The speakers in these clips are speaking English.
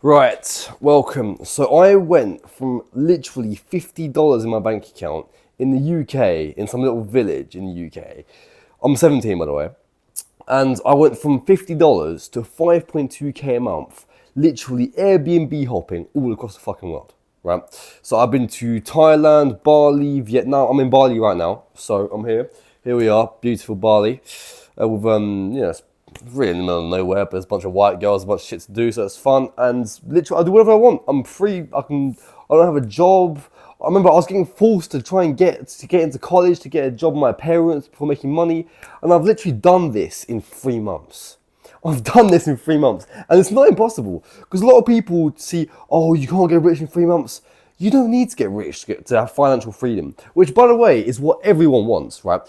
Right, welcome. So I went from literally $50 in my bank account in the UK, in some little village in the UK. I'm 17, by the way. And I went from $50 to 5.2k a month, literally Airbnb hopping all across the fucking world, right? So I've been to Thailand, Bali, Vietnam. I'm in Bali right now, so I'm here. Here we are, beautiful Bali, with it's really in the middle of nowhere, but there's a bunch of white girls, a bunch of shit to do, so it's fun. And literally, I do whatever I want. I'm free. I don't have a job. I remember I was getting forced to try and get into college, to get a job with my parents before making money, and I've literally done this in 3 months. I've done this in 3 months, and it's not impossible because a lot of people see, oh, you can't get rich in 3 months. You don't need to get rich to have financial freedom, which, by the way, is what everyone wants, right?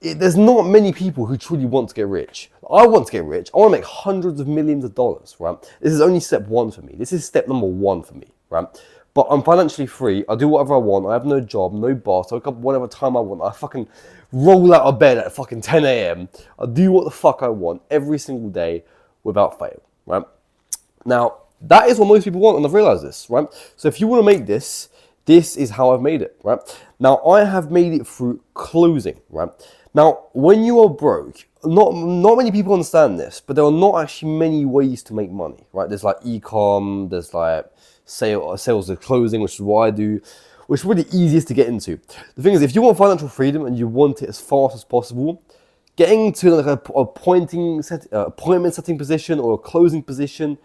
There's not many people who truly want to get rich. I want to get rich. I want to make hundreds of millions of dollars, right? This is only step one for me. This is step number one for me, right? But I'm financially free. I do whatever I want. I have no job, no boss. I wake up whatever time I want. I fucking roll out of bed at fucking 10 a.m. I do what the fuck I want every single day without fail, right? Now, that is what most people want, and I've realized this, right? So if you want to make this, this is how I've made it, right? Now, I have made it through closing, right? Now, when you are broke, not many people understand this, but there are not actually many ways to make money, right? There's like e-com, there's like sales of closing, which is what I do, which is really easiest to get into. The thing is, if you want financial freedom and you want it as fast as possible, getting to like a appointment setting position or a closing position,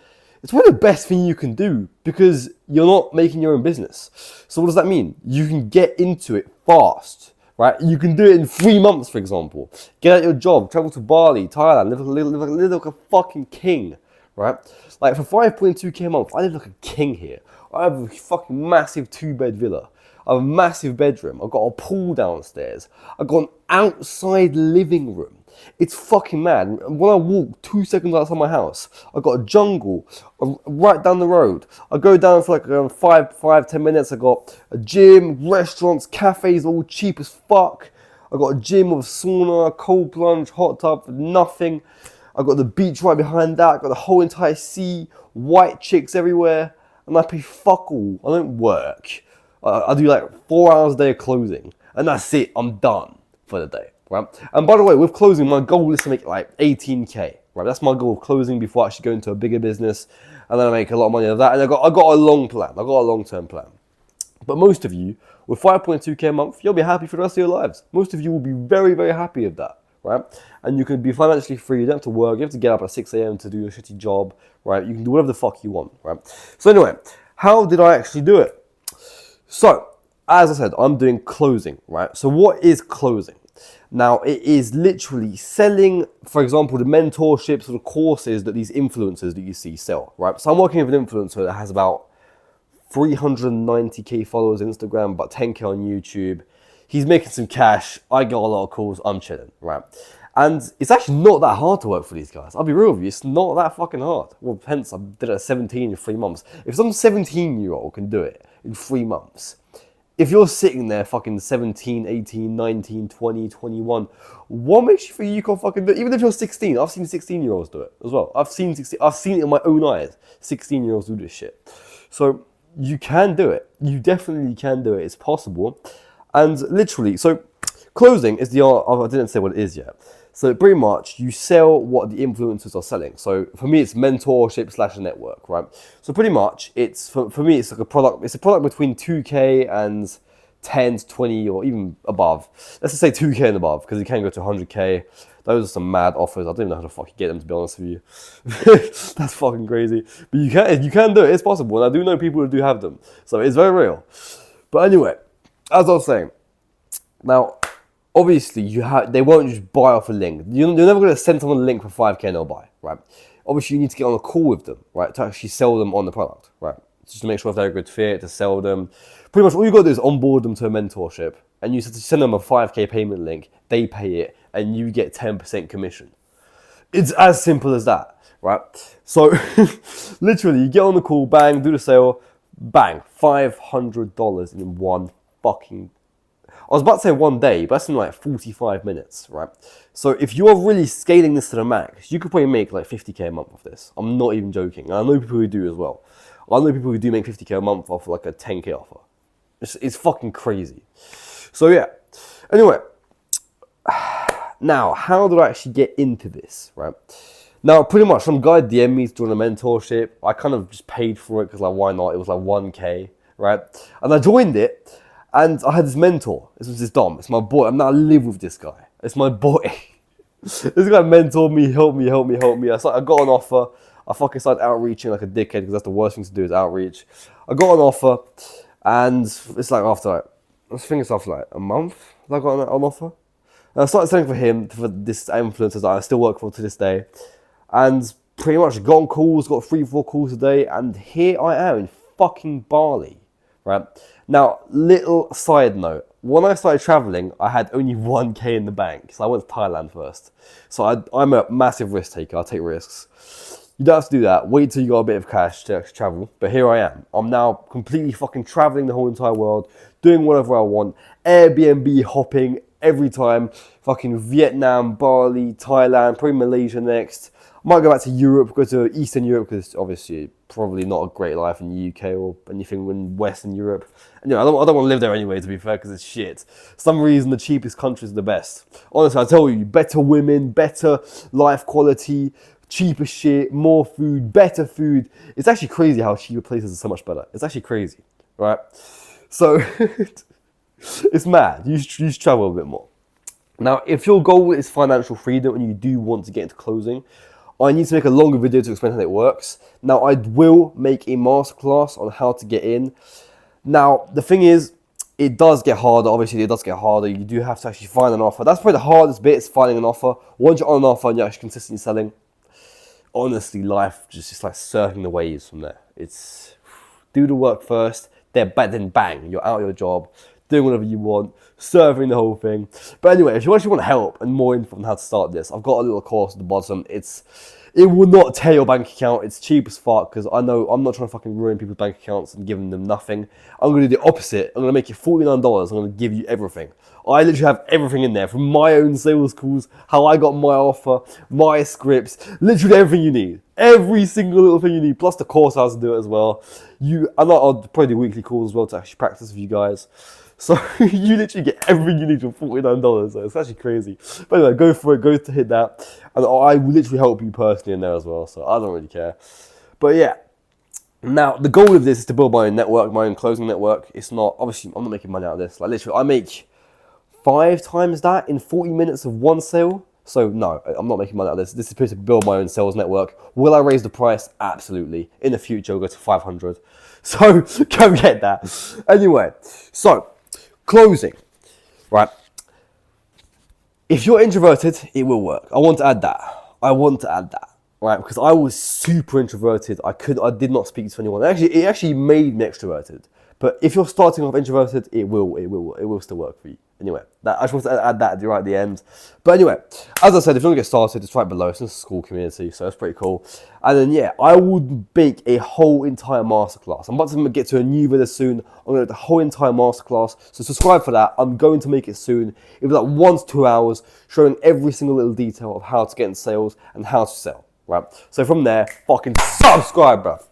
it's one of the best thing you can do because you're not making your own business. So what does that mean? You can get into it fast, right? You can do it in 3 months, for example. Get out your job, travel to Bali, Thailand, live like a fucking king, right? Like for 5.2k a month, I live like a king here. I have a fucking massive 2-bed villa. I have a massive bedroom. I've got a pool downstairs. I've got an outside living room. It's fucking mad. When I walk 2 seconds outside my house, I've got a jungle right down the road. I go down for like around 10 minutes. I got a gym, restaurants, cafes, all cheap as fuck. I got a gym with a sauna, cold plunge, hot tub for nothing. I got the beach right behind that. I got the whole entire sea, white chicks everywhere, and I pay fuck all. I don't work. I do like 4 hours a day of closing, and that's it. I'm done for the day, right? And by the way, with closing, my goal is to make like 18k, right? That's my goal of closing before I actually go into a bigger business, and then I make a lot of money out of that. And I got a long plan. I got a long-term plan. But most of you, with 5.2k a month, you'll be happy for the rest of your lives. Most of you will be very, very happy with that, right? And you can be financially free. You don't have to work. You have to get up at 6 a.m. to do a shitty job, right? You can do whatever the fuck you want, right? So anyway, how did I actually do it? So, as I said, I'm doing closing, right? So what is closing? Now, it is literally selling, for example, the mentorships or the courses that these influencers that you see sell, right? So I'm working with an influencer that has about 390k followers on Instagram, about 10k on YouTube. He's making some cash. I got a lot of calls. I'm chilling, right? And it's actually not that hard to work for these guys. I'll be real with you. It's not that fucking hard. Well, hence I did it at 17 in 3 months. If some 17-year-old can do it in 3 months, if you're sitting there fucking 17, 18, 19, 20, 21, what makes you think you can't fucking do it? Even if you're 16, I've seen 16-year-olds do it as well. I've seen it in my own eyes. 16-year-olds do this shit. So you can do it. You definitely can do it. It's possible. And literally, so closing is the art of, I didn't say what it is yet. So pretty much you sell what the influencers are selling. So for me, it's mentorship / a network, right? So pretty much it's, for me, it's like a product. It's a product between 2k and 10 to 20 or even above. Let's just say 2k and above because you can go to 100k. Those are some mad offers. I don't even know how to fucking get them, to be honest with you. That's fucking crazy. But you can do it. It's possible. And I do know people who do have them. So it's very real. But anyway, as I was saying, now, obviously, they won't just buy off a link. You're never going to send someone a link for 5k and they'll buy, right? Obviously, you need to get on a call with them, right, to actually sell them on the product, right? Just to make sure if they're a good fit, to sell them. Pretty much all you got to do is onboard them to a mentorship, and you send them a 5k payment link, they pay it, and you get 10% commission. It's as simple as that, right? So, literally, you get on the call, bang, do the sale, bang, $500 in one fucking I was about to say 1 day, but that's in like 45 minutes, right? So if you're really scaling this to the max, you could probably make like 50k a month off this. I'm not even joking. And I know people who do as well. I know people who do make 50k a month off like a 10k offer. It's fucking crazy. So yeah. Anyway, now how do I actually get into this, right? Now, pretty much some guy DM'd me to join a mentorship. I kind of just paid for it because like, why not? It was like 1k, right? And I joined it, and I had this mentor. This was this Dom. It's my boy. I'm now live with this guy. It's my boy. This guy mentored me, helped me. I got an offer. I fucking started outreaching like a dickhead because that's the worst thing to do is outreach. I got an offer, and it's like after like, I think it's after like a month that I got an offer. And I started selling for him, for this influencer that I still work for to this day. And pretty much got on calls, got 3-4 calls a day, and here I am in fucking Bali, right? Now, little side note, when I started traveling, I had only 1k in the bank, so I went to Thailand first. So I'm a massive risk taker, I take risks. You don't have to do that, wait till you got a bit of cash to actually travel, but here I am. I'm now completely fucking traveling the whole entire world, doing whatever I want, Airbnb hopping every time, fucking Vietnam, Bali, Thailand, probably Malaysia next. Might go back to Europe, go to Eastern Europe, because obviously probably not a great life in the UK or anything in Western Europe. And I don't want to live there anyway, to be fair, because it's shit. For some reason, the cheapest countries are the best. Honestly, I tell you, better women, better life quality, cheaper shit, more food, better food. It's actually crazy how cheaper places are so much better. It's actually crazy, right? So, it's mad. You should travel a bit more. Now, if your goal is financial freedom and you do want to get into closing, I need to make a longer video to explain how it works. Now, I will make a masterclass on how to get in. Now, the thing is, it does get harder. Obviously, it does get harder. You do have to actually find an offer. That's probably the hardest bit, is finding an offer. Once you're on an offer and you're actually consistently selling, honestly, life just like surfing the waves from there. It's do the work first, then bang, you're out of your job, doing whatever you want, serving the whole thing. But anyway, if you actually want help and more info on how to start this, I've got a little course at the bottom. It will not tear your bank account. It's cheap as fuck, because I know I'm not trying to fucking ruin people's bank accounts and giving them nothing. I'm going to do the opposite. I'm going to make it $49. I'm going to give you everything. I literally have everything in there, from my own sales calls, how I got my offer, my scripts, literally everything you need. Every single little thing you need, plus the course how to do it as well. I'll probably do weekly calls as well to actually practice with you guys. So you literally get everything you need for $49. So it's actually crazy. But anyway, go for it. Go to hit that. And I will literally help you personally in there as well. So I don't really care. But yeah. Now, the goal of this is to build my own network, my own closing network. It's not, obviously, I'm not making money out of this. Like literally, I make 5 times that in 40 minutes of one sale. So no, I'm not making money out of this. This is supposed to build my own sales network. Will I raise the price? Absolutely. In the future, we'll go to 500. So go get that. Anyway, so closing, right? If you're introverted, it will work. I want to add that, right? Because I was super introverted. I did not speak to anyone. It actually made me extroverted. But if you're starting off introverted, it will still work for you. Anyway, I just want to add that right at the end. But anyway, as I said, if you want to get started, it's right below. It's in the school community, so it's pretty cool. And then yeah, I would make a whole entire masterclass. I'm about to get to a new video soon. I'm going to do the whole entire masterclass. So subscribe for that. I'm going to make it soon. It'll be like 1 to 2 hours, showing every single little detail of how to get in sales and how to sell. Right? So from there, fucking subscribe, bruv.